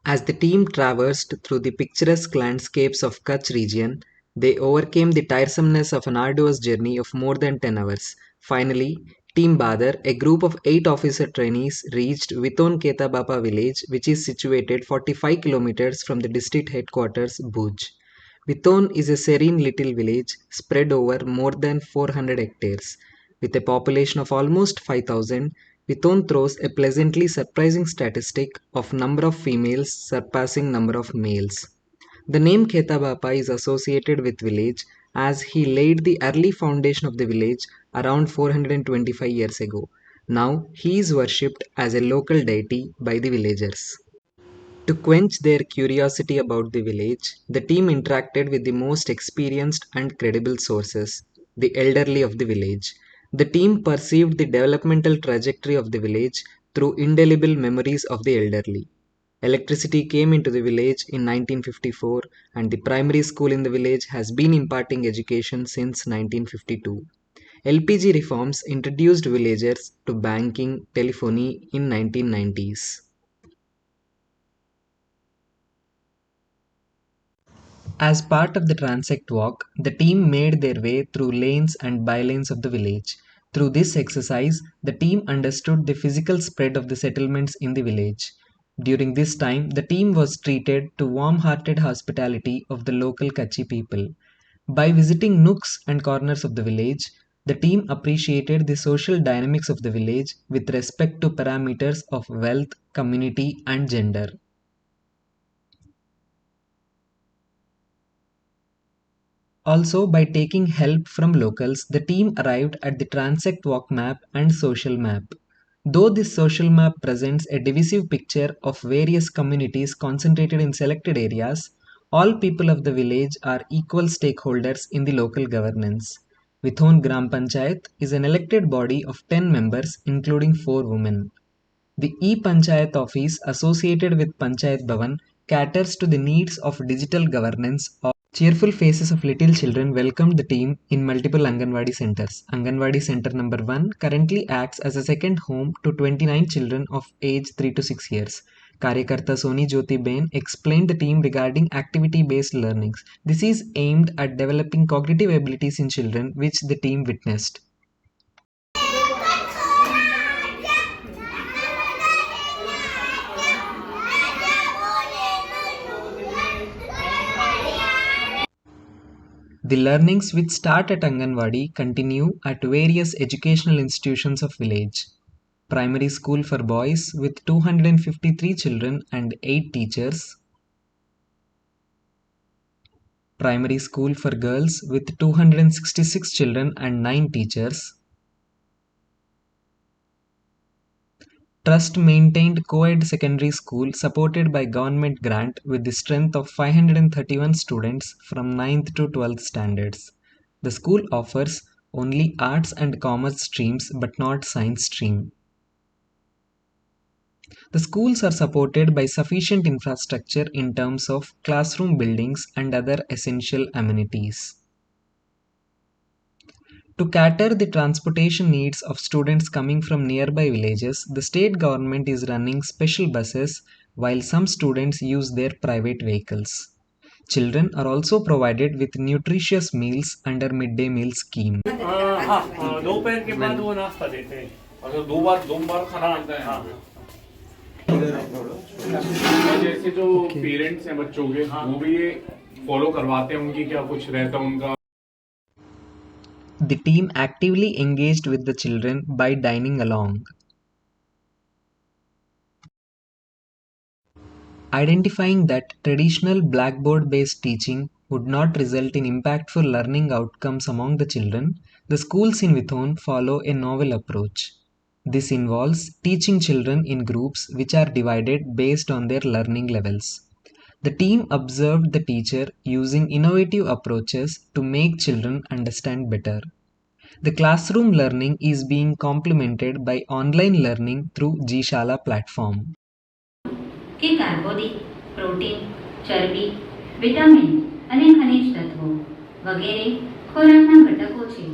As the team traversed through the picturesque landscapes of Kutch region, they overcame the tiresomeness of an arduous journey of more than 10 hours. Finally, Team Badar, a group of 8 officer trainees, reached Vithon Khetabapa village, which is situated 45 kilometers from the district headquarters, Bhuj. Vithon is a serene little village spread over more than 400 hectares. With a population of almost 5,000, Vithon throws a pleasantly surprising statistic of number of females surpassing number of males. The name Khetabapa is associated with village as he laid the early foundation of the village around 425 years ago. Now he is worshipped as a local deity by the villagers. To quench their curiosity about the village, the team interacted with the most experienced and credible sources, the elderly of the village. The team perceived the developmental trajectory of the village through indelible memories of the elderly. Electricity came into the village in 1954, and the primary school in the village has been imparting education since 1952. LPG reforms introduced villagers to banking telephony in 1990s. As part of the transect walk, the team made their way through lanes and bylanes of the village. Through this exercise, the team understood the physical spread of the settlements in the village. During this time, the team was treated to warm-hearted hospitality of the local Kutchi people. By visiting nooks and corners of the village, the team appreciated the social dynamics of the village with respect to parameters of wealth, community, and gender. Also, by taking help from locals, the team arrived at the transect walk map and social map. Though this social map presents a divisive picture of various communities concentrated in selected areas, all people of the village are equal stakeholders in the local governance. Vithon Gram Panchayat is an elected body of 10 members, including 4 women. The e-Panchayat office associated with Panchayat Bhavan caters to the needs of digital governance. Cheerful faces of little children welcomed the team in multiple Anganwadi centers. Anganwadi Center number 1 currently acts as a second home to 29 children of age 3 to 6 years. Karyakarta Soni Jyoti Bain explained the team regarding activity-based learnings. This is aimed at developing cognitive abilities in children, which the team witnessed. The learnings which start at Anganwadi continue at various educational institutions of village. Primary school for boys with 253 children and 8 teachers. Primary school for girls with 266 children and 9 teachers. Trust-maintained co-ed secondary school supported by government grant with the strength of 531 students from 9th to 12th standards. The school offers only arts and commerce streams but not science stream. The schools are supported by sufficient infrastructure in terms of classroom buildings and other essential amenities. To cater the transportation needs of students coming from nearby villages, the state government is running special buses while some students use their private vehicles. Children are also provided with nutritious meals under midday meal scheme. दोपहर के बाद वो नाश्ता देते हैं और दो बार खाना आता है जैसे जो पेरेंट्स हैं बच्चों के वो भी ये फॉलो करवाते हैं उनकी क्या कुछ रहता है उनका. The team actively engaged with the children by dining along. Identifying that traditional blackboard-based teaching would not result in impactful learning outcomes among the children, the schools in Vithon follow a novel approach. This involves teaching children in groups which are divided based on their learning levels. The team observed the teacher using innovative approaches to make children understand better. The classroom learning is being complemented by online learning through G-Shala platform. કે કાર્બોદિત, protein, ચરબી, vitamin અને ખનિજ તત્વો વગેરે ખોરાકના ઘટકો છે.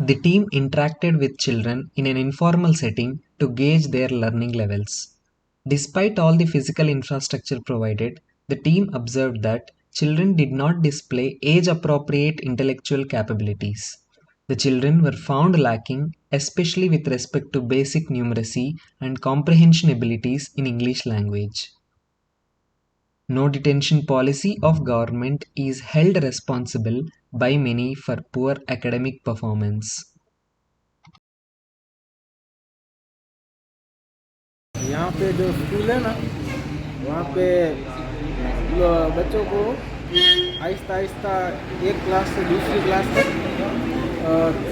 The team interacted with children in an informal setting to gauge their learning levels. Despite all the physical infrastructure provided, the team observed that children did not display age appropriate intellectual capabilities. The children were found lacking, especially with respect to basic numeracy and comprehension abilities in English language. No detention policy of government is held responsible by many for poor academic performance. यहाँ पे जो school है ना, वहाँ पे बच्चों को आहिस्ता आहिस्ता एक क्लास से दूसरी क्लास तक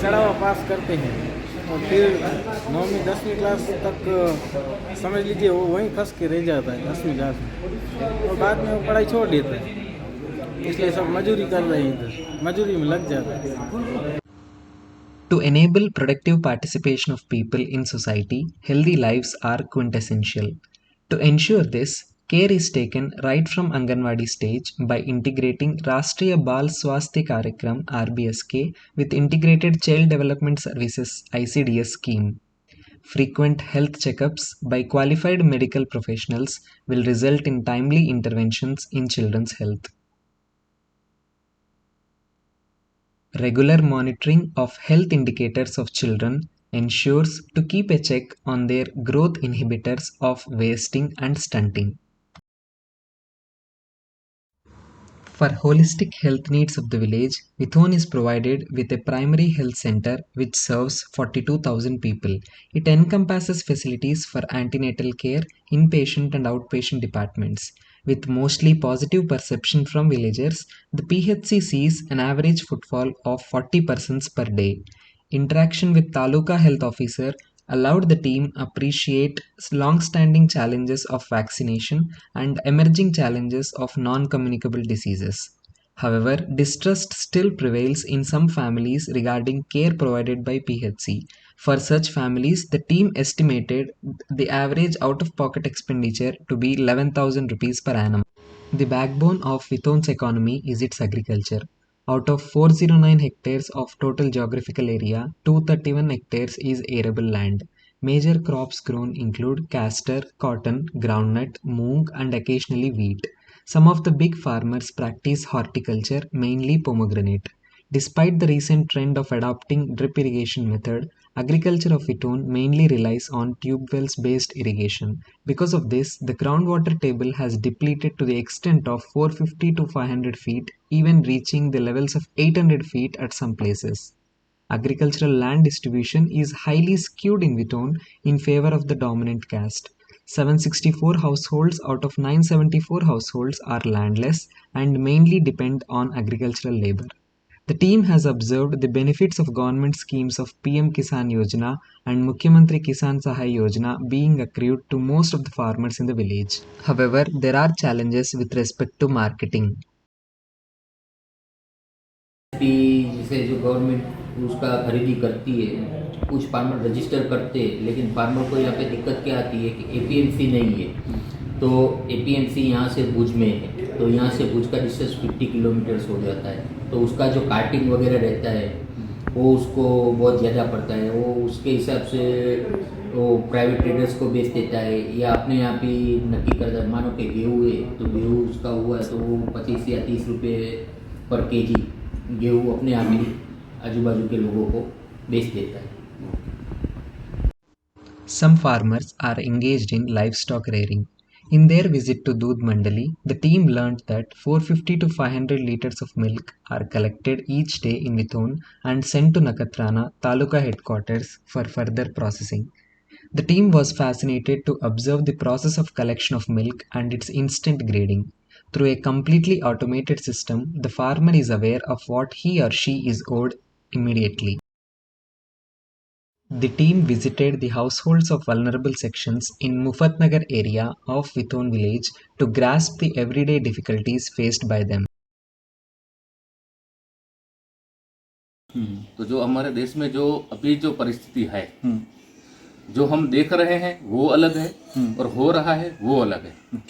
चढ़ावा पास करते हैं और फिर 9वीं 10वीं क्लास तक समझ लीजिए वो वहीं फंस के रह जाता है 10वीं क्लास में, और बाद में वो पढ़ाई छोड़ देता है। इसलिए सब मजदूरी कर रहे हैं, इधर मजदूरी में लग जाता है। To enable productive participation of people in society, healthy lives are quintessential. To ensure this, care is taken right from Anganwadi stage by integrating Rashtriya Bal Swasthya Karyakram (RBSK) with Integrated Child Development Services (ICDS) scheme. Frequent health checkups by qualified medical professionals will result in timely interventions in children's health. Regular monitoring of health indicators of children ensures to keep a check on their growth inhibitors of wasting and stunting. For holistic health needs of the village, Vithon is provided with a primary health center which serves 42,000 people. It encompasses facilities for antenatal care, inpatient and outpatient departments. With mostly positive perception from villagers, the PHC sees an average footfall of 40 persons per day. Interaction with Taluka Health Officer allowed the team appreciate long-standing challenges of vaccination and emerging challenges of non-communicable diseases. However, distrust still prevails in some families regarding care provided by PHC. For such families, the team estimated the average out-of-pocket expenditure to be 11,000 rupees per annum. The backbone of Vithon's economy is its agriculture. Out of 409 hectares of total geographical area, 231 hectares is arable land. Major crops grown include castor, cotton, groundnut, moong, and occasionally wheat. Some of the big farmers practice horticulture, mainly pomegranate. Despite the recent trend of adopting drip irrigation method, agriculture of Vithon mainly relies on tube wells based irrigation. Because of this, the groundwater table has depleted to the extent of 450 to 500 feet, even reaching the levels of 800 feet at some places. Agricultural land distribution is highly skewed in Vithon in favor of the dominant caste. 764 households out of 974 households are landless and mainly depend on agricultural labor. The team has observed the benefits of government schemes of PM Kisan Yojana and Mukhyamantri Kisan Sahay Yojana being accrued to most of the farmers in the village. However, there are challenges with respect to marketing. जिसे जो government उसका खरीदी करती है, कुछ farmer register करते हैं, लेकिन फार्मर को यहाँ पे दिक्कत क्या आती है कि एपीएमसी नहीं है। तो एपीएमसी यहाँ से भुज में है, तो यहाँ से भुज का डिस्टेंस 50 किलोमीटर्स हो जाता है, तो उसका जो कार्टिंग वगैरह रहता है वो उसको बहुत ज़्यादा पड़ता है। वो उसके हिसाब से वो प्राइवेट ट्रेडर्स को बेच देता है या अपने आप ही नक्की करता है। मानो कि गेहूँ है तो गेहूँ उसका हुआ है तो वो 25 या 30 रुपये पर केजी गेहूँ अपने आप ही आजू बाजू के लोगों को बेच देता है। Some farmers are engaged in livestock rearing. In their visit to Doodh Mandali, the team learned that 450 to 500 liters of milk are collected each day in Vithon and sent to Nakatrana Taluka headquarters for further processing. The team was fascinated to observe the process of collection of milk and its instant grading. Through a completely automated system, the farmer is aware of what he or she is owed immediately. The team visited the households of vulnerable sections in Mufatnagar area of Vithon village to grasp the everyday difficulties faced by them. तो जो हमारे देश में जो अभी जो परिस्थिति है, जो हम देख रहे हैं वो अलग है और हो रहा है वो अलग है।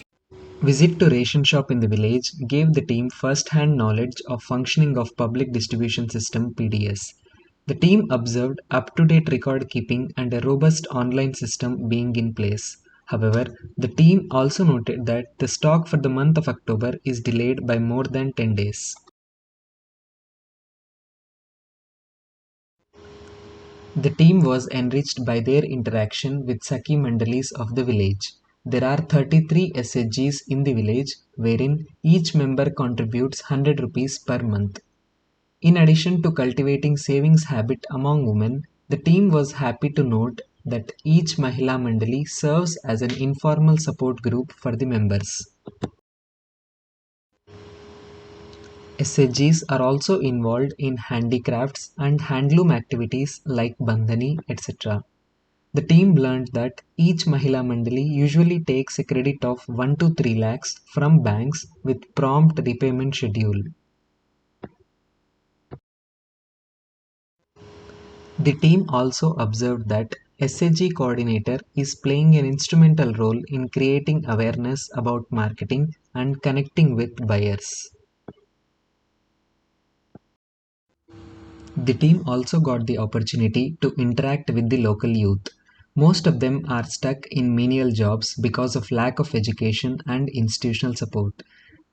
Visit to ration shop in the village gave the team first-hand knowledge of functioning of public distribution system PDS. The team observed up-to-date record keeping and a robust online system being in place. However, the team also noted that the stock for the month of October is delayed by more than 10 days. The team was enriched by their interaction with Saki Mandalis of the village. There are 33 SHGs in the village, wherein each member contributes 100 rupees per month. In addition to cultivating savings habit among women, the team was happy to note that each Mahila Mandali serves as an informal support group for the members. SHGs are also involved in handicrafts and handloom activities like Bandhani, etc. The team learned that each Mahila Mandali usually takes a credit of 1 to 3 lakhs from banks with prompt repayment schedule. The team also observed that SHG coordinator is playing an instrumental role in creating awareness about marketing and connecting with buyers. The team also got the opportunity to interact with the local youth. Most of them are stuck in menial jobs because of lack of education and institutional support.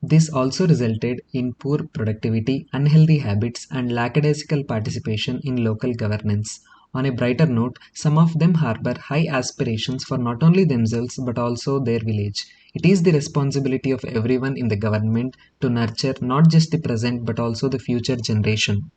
This also resulted in poor productivity, unhealthy habits, and lackadaisical participation in local governance. On a brighter note, some of them harbor high aspirations for not only themselves but also their village. It is the responsibility of everyone in the government to nurture not just the present but also the future generation.